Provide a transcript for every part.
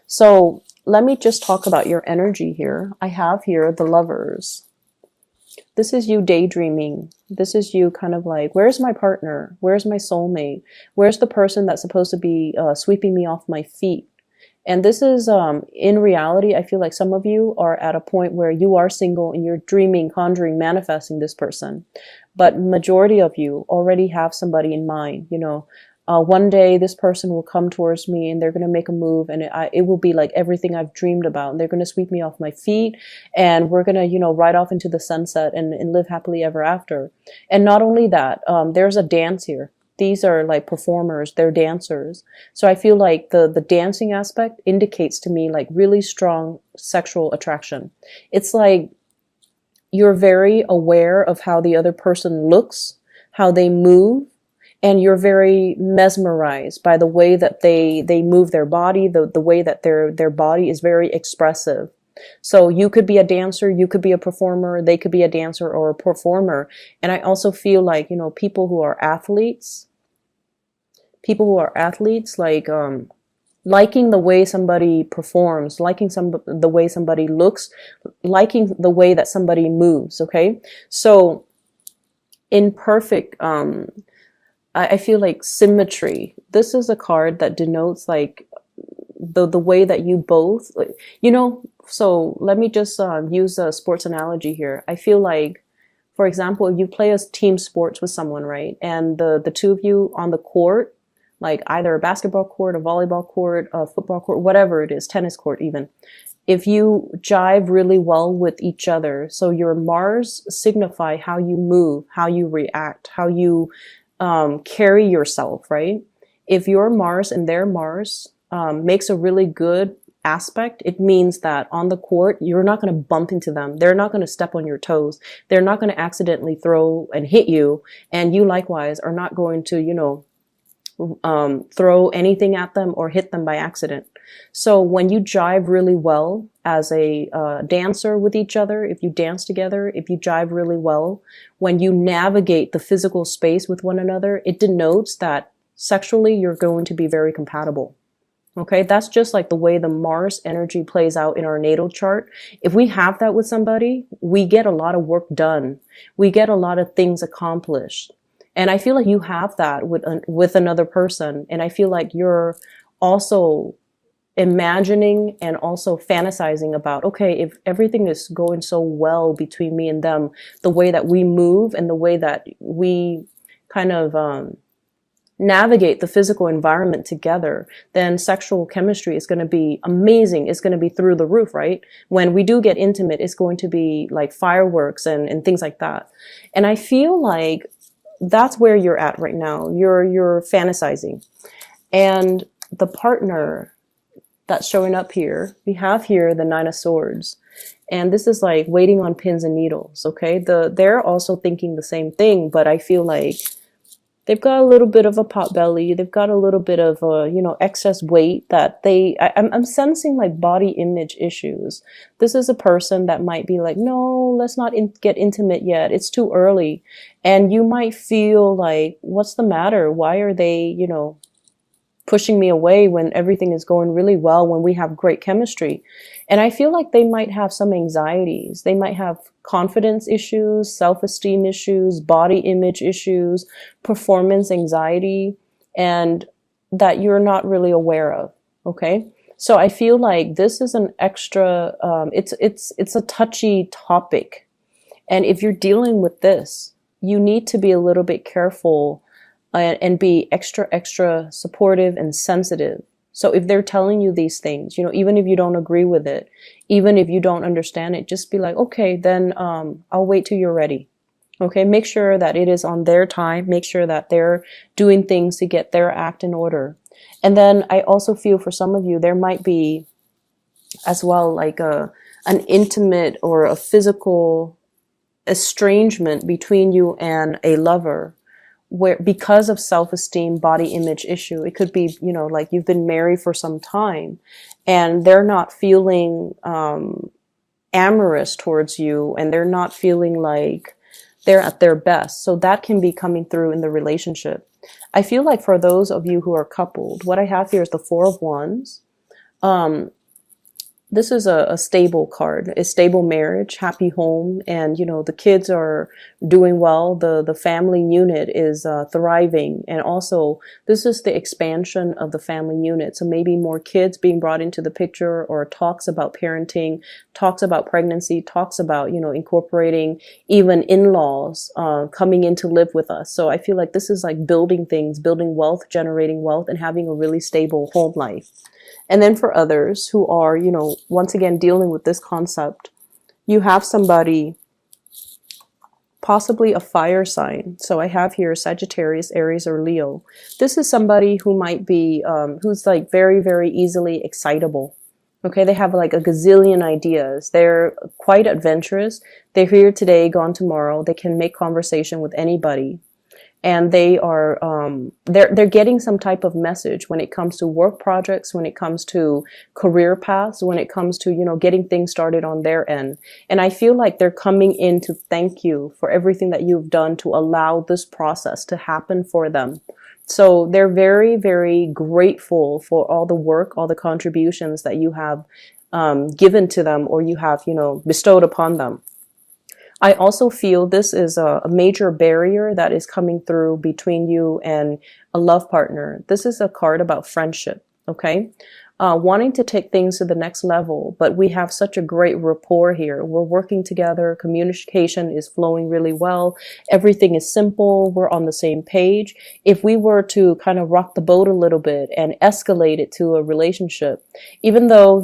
So let me just talk about your energy here. I have here the Lovers. This is you daydreaming. This is you kind of like, where's my partner? Where's my soulmate? Where's the person that's supposed to be sweeping me off my feet? And this is, in reality, I feel like some of you are at a point where you are single and you're dreaming, conjuring, manifesting this person. But majority of you already have somebody in mind. One day this person will come towards me and they're going to make a move, and it will be like everything I've dreamed about. And they're going to sweep me off my feet, and we're going to, ride off into the sunset and live happily ever after. And not only that, there's a dance here. These are like performers, they're dancers. So I feel like the dancing aspect indicates to me like really strong sexual attraction. It's like you're very aware of how the other person looks, how they move, and you're very mesmerized by the way that they move their body, the way that their body is very expressive. So you could be a dancer, you could be a performer, they could be a dancer or a performer. And I also feel like, people who are athletes, like, liking the way somebody performs, liking the way somebody looks, liking the way that somebody moves. Okay. So in perfect, I feel like symmetry. This is a card that denotes like the way that you both, so let me just use a sports analogy here. I feel like, for example, if you play a team sports with someone, right? And the two of you on the court, like either a basketball court, a volleyball court, a football court, whatever it is, tennis court even. If you jive really well with each other, so your Mars signify how you move, how you react, how you carry yourself, right? If your Mars and their Mars makes a really good aspect, it means that on the court, you're not going to bump into them. They're not going to step on your toes. They're not going to accidentally throw and hit you. And you likewise are not going to, throw anything at them or hit them by accident. So when you jive really well as a dancer with each other, if you dance together, if you jive really well, when you navigate the physical space with one another, it denotes that sexually you're going to be very compatible. Okay, that's just like the way the Mars energy plays out in our natal chart. If we have that with somebody, we get a lot of work done. We get a lot of things accomplished. And I feel like you have that with another person. And I feel like you're also imagining and also fantasizing about, okay, if everything is going so well between me and them, the way that we move and the way that we kind of navigate the physical environment together, then sexual chemistry is going to be amazing. It's going to be through the roof, right? When we do get intimate, it's going to be like fireworks and things like that. And I feel like that's where you're at right now. You're fantasizing. And the partner that's showing up here, we have here the Nine of Swords. And this is like waiting on pins and needles, okay? They're also thinking the same thing, but I feel like they've got a little bit of a pot belly. They've got a little bit of excess weight that I'm sensing like body image issues. This is a person that might be like, no, let's not get intimate yet. It's too early. And you might feel like, what's the matter? Why are they, pushing me away when everything is going really well, when we have great chemistry? And I feel like they might have some anxieties. They might have confidence issues, self-esteem issues, body image issues, performance anxiety, and that you're not really aware of. Okay. So I feel like this is an extra, it's a touchy topic. And if you're dealing with this, you need to be a little bit careful and be extra supportive and sensitive. So if they're telling you these things, even if you don't agree with it, even if you don't understand it, just be like, okay, then I'll wait till you're ready. Okay, make sure that it is on their time. Make sure that they're doing things to get their act in order. And then I also feel for some of you, there might be as well like an intimate or a physical estrangement between you and a lover, where because of self-esteem, body image issue. It could be, like you've been married for some time and they're not feeling amorous towards you, and they're not feeling like they're at their best. So that can be coming through in the relationship. I feel like for those of you who are coupled, what I have here is the Four of Wands. This is a stable card, a stable marriage, happy home, and you know the kids are doing well. The family unit is thriving, and also this is the expansion of the family unit. So maybe more kids being brought into the picture, or talks about parenting, talks about pregnancy, talks about incorporating even in-laws coming in to live with us. So I feel like this is like building things, building wealth, generating wealth, and having a really stable home life. And then for others who are, once again, dealing with this concept, you have somebody, possibly a fire sign. So I have here Sagittarius, Aries, or Leo. This is somebody who might be, who's like very, very easily excitable. Okay, they have like a gazillion ideas. They're quite adventurous. They're here today, gone tomorrow. They can make conversation with anybody. And they are they're getting some type of message when it comes to work projects, when it comes to career paths, when it comes to getting things started on their end. And I feel like they're coming in to thank you for everything that you've done to allow this process to happen for them. So they're very, very grateful for all the work, all the contributions that you have given to them, or you have bestowed upon them. I also feel this is a major barrier that is coming through between you and a love partner. This is a card about friendship, okay? Wanting to take things to the next level, but we have such a great rapport here. We're working together. Communication is flowing really well. Everything is simple. We're on the same page. If we were to kind of rock the boat a little bit and escalate it to a relationship, even though,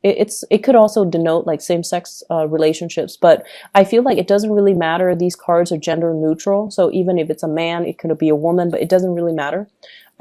it could also denote like same-sex relationships, but I feel like it doesn't really matter. These cards are gender neutral. So even if it's a man, it could be a woman, but it doesn't really matter.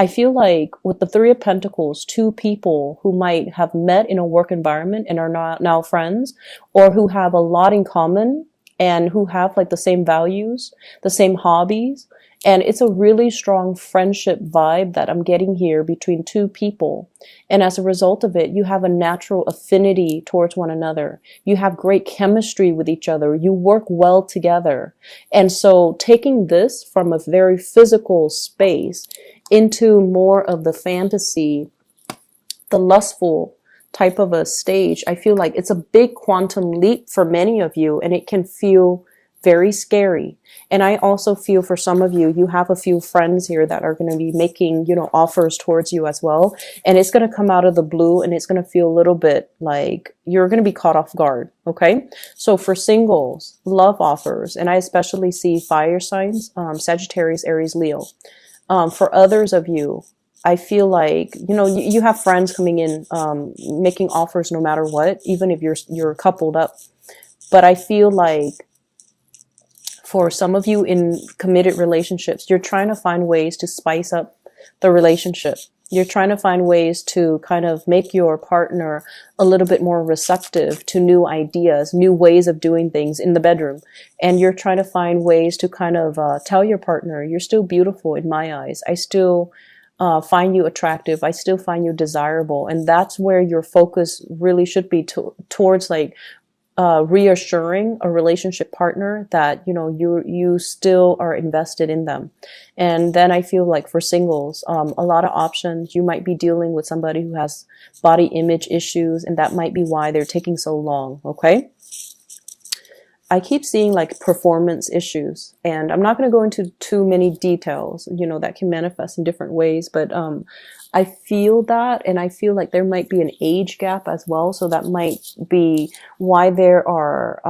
I feel like with the Three of Pentacles, two people who might have met in a work environment and are not now friends, or who have a lot in common and who have like the same values, the same hobbies. And it's a really strong friendship vibe that I'm getting here between two people. And as a result of it, you have a natural affinity towards one another. You have great chemistry with each other. You work well together. And so taking this from a very physical space into more of the fantasy, the lustful type of a stage, I feel like it's a big quantum leap for many of you, and it can feel very scary. And I also feel for some of you, you have a few friends here that are going to be making, offers towards you as well. And it's going to come out of the blue, and it's going to feel a little bit like you're going to be caught off guard. Okay. So for singles, love offers, and I especially see fire signs, Sagittarius, Aries, Leo. For others of you, I feel like, you have friends coming in, making offers no matter what, even if you're coupled up. But I feel like for some of you in committed relationships, you're trying to find ways to spice up the relationship. You're trying to find ways to kind of make your partner a little bit more receptive to new ideas, new ways of doing things in the bedroom. And you're trying to find ways to kind of tell your partner, you're still beautiful in my eyes. I still find you attractive. I still find you desirable. And that's where your focus really should be towards like reassuring a relationship partner that, you still are invested in them. And then I feel like for singles, a lot of options. You might be dealing with somebody who has body image issues, and that might be why they're taking so long. Okay. I keep seeing like performance issues, and I'm not going to go into too many details, that can manifest in different ways, but, I feel that, and I feel like there might be an age gap as well. So that might be why there are,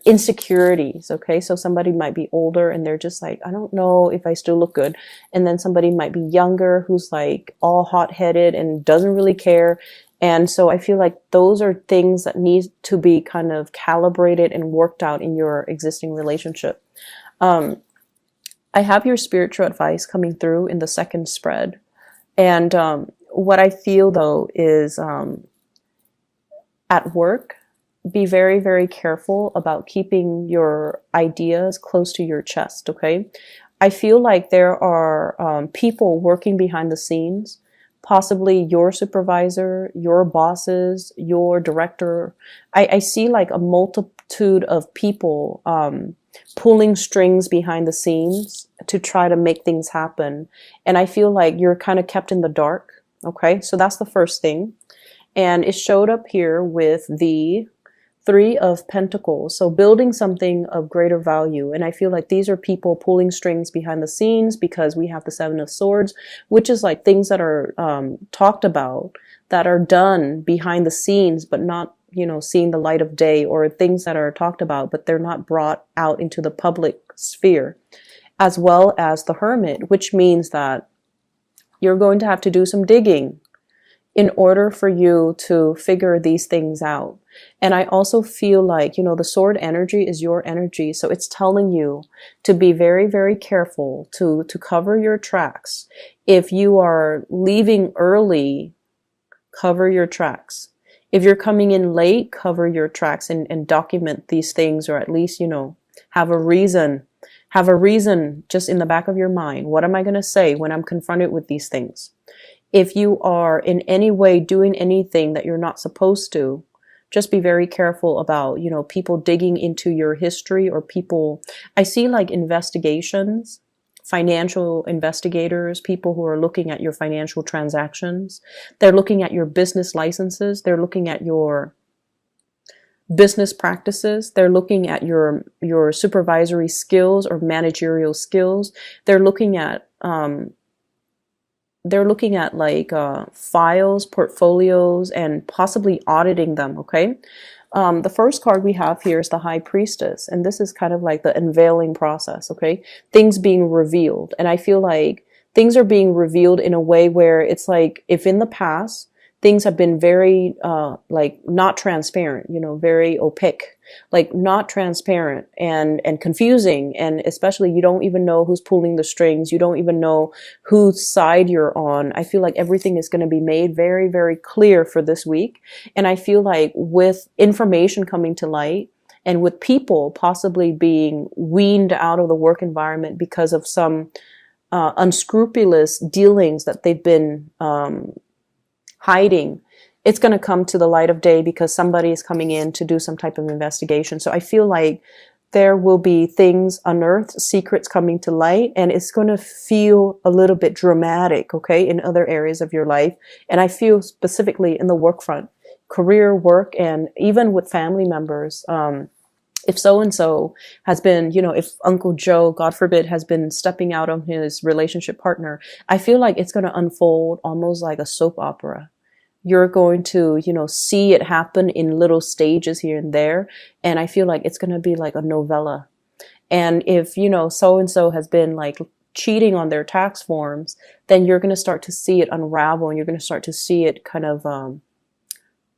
insecurities. Okay. So somebody might be older and they're just like, I don't know if I still look good. And then somebody might be younger who's like all hot-headed and doesn't really care. And so I feel like those are things that need to be kind of calibrated and worked out in your existing relationship. I have your spiritual advice coming through in the second spread. And what I feel though is at work, be very, very careful about keeping your ideas close to your chest. Okay. I feel like there are people working behind the scenes, possibly your supervisor, your bosses, your director. I see like a multitude of people pulling strings behind the scenes to try to make things happen. And I feel like you're kind of kept in the dark. Okay, so that's the first thing. And it showed up here with the Three of Pentacles. So building something of greater value. And I feel like these are people pulling strings behind the scenes, because we have the Seven of Swords, which is like things that are talked about, that are done behind the scenes, but not, you know, seeing the light of day, or things that are talked about, but they're not brought out into the public sphere. As well as the Hermit, which means that you're going to have to do some digging in order for you to figure these things out. And I also feel like, you know, the sword energy is your energy. So it's telling you to be very, very careful, to cover your tracks. If you are leaving early, cover your tracks. If you're coming in late, cover your tracks and document these things, or at least, you know, have a reason. Have a reason just in the back of your mind. What am I going to say when I'm confronted with these things? If you are in any way doing anything that you're not supposed to, just be very careful about, you know, people digging into your history, or people, I see like investigations, financial investigators, people who are looking at your financial transactions. They're looking at your business licenses. They're looking at your business practices. They're looking at your supervisory skills or managerial skills. They're looking at like files, portfolios, and possibly auditing them. Okay. The first card we have here is the High Priestess, and this is kind of like the unveiling process. Okay. Things being revealed. And I feel like things are being revealed in a way where it's like, if in the past things have been very like not transparent, you know, very opaque, like not transparent and confusing, and especially you don't even know who's pulling the strings, you don't even know whose side you're on. I feel like everything is going to be made very, very clear for this week. And I feel like with information coming to light, and with people possibly being weaned out of the work environment because of some unscrupulous dealings that they've been hiding, it's going to come to the light of day because somebody is coming in to do some type of investigation. So I feel like there will be things unearthed, secrets coming to light, and it's going to feel a little bit dramatic, okay, in other areas of your life. And I feel specifically in the work front, career, work, and even with family members. If so-and-so has been, you know, if Uncle Joe, God forbid, has been stepping out on his relationship partner, I feel like it's going to unfold almost like a soap opera. You're going to, you know, see it happen in little stages here and there. And I feel like it's going to be like a novella. And if, you know, so-and-so has been like cheating on their tax forms, then you're going to start to see it unravel, and you're going to start to see it kind of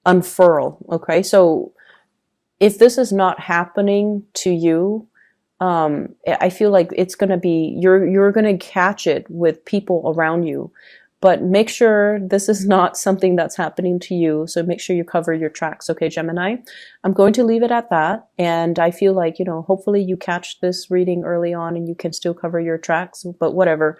unfurl. Okay. So if this is not happening to you, I feel like it's going to be, you're going to catch it with people around you. But make sure this is not something that's happening to you. So make sure you cover your tracks. Okay, Gemini? I'm going to leave it at that. And I feel like, you know, hopefully you catch this reading early on and you can still cover your tracks, but whatever.